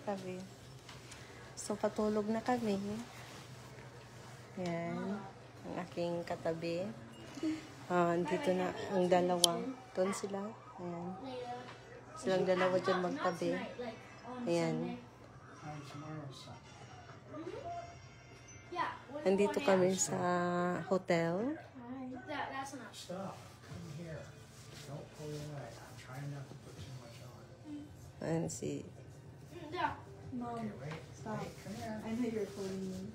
kami. So, patulog na kami. Yan. Ang aking katabi. Dito na ang dalawa. Doon sila. Ayan. Silang dalawa dyan magtabi. Ayan. Nandito kami sa hotel. Ayan si... Mom, stop. I know you're recording me.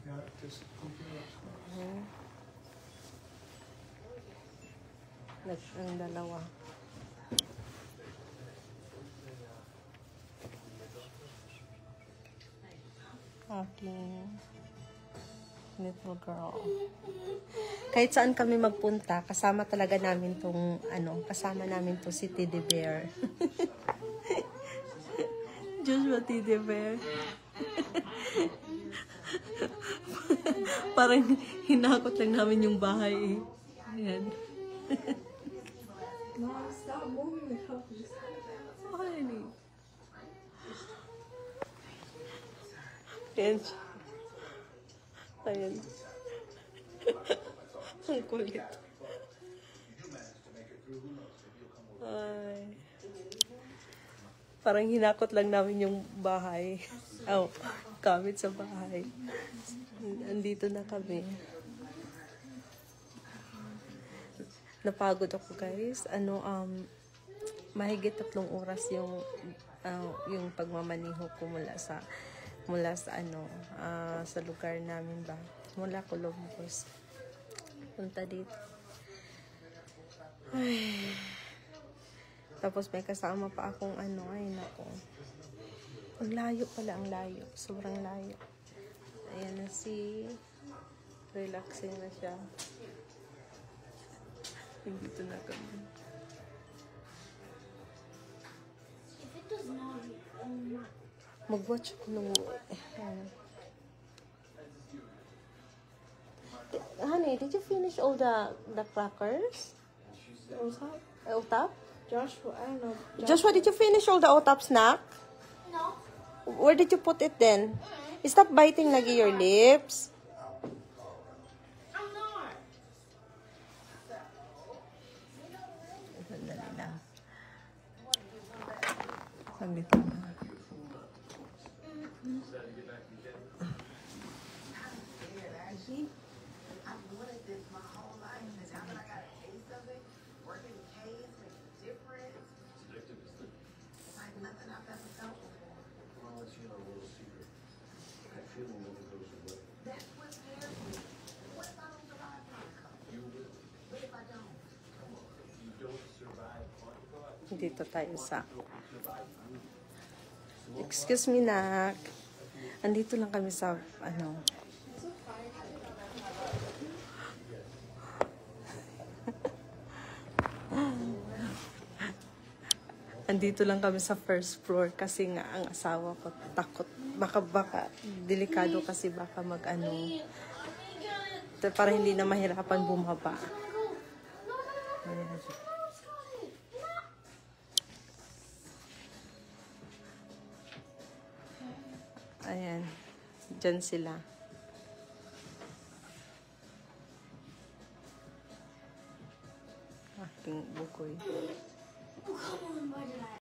Ang dalawa. Aking little girl. Kahit saan kami magpunta, kasama talaga namin tong, kasama namin to si Teddy Bear. Joshua Teddy Bear. Parang hinakot lang namin yung bahay eh. Ayan. Mom, stop moving the covers. Honey. Ayan siya. Ayan. Ang kulit. Ay. Parang hinakot lang namin yung bahay. Gamit sa bahay. Andito na kami. Napagod ako, guys. Mahigit 3 oras yung pagmamaniho ko mula sa lugar namin ba. Mula Columbus. Punta dito. Ay. Tapos may kasama pa akong ay nako. Ang layo pala, ang layo. Sobrang layo. Ayan na relaxing na siya. Dito na kami. Mag-watch ko nung... Honey, did you finish all the crackers? OTAP? Joshua, I don't know. Joshua, did you finish all the OTAP snack? No. Where did you put it then? Stop biting lagi your lips. I'm not. Sandali lang. Sandito na. Dito tayo sa... Excuse me, nak. Andito lang kami sa, Andito lang kami sa first floor kasi nga ang asawa ko takot. Baka delikado kasi baka para hindi na mahirapan bumaba. Ayan. Ayan. Diyan sila.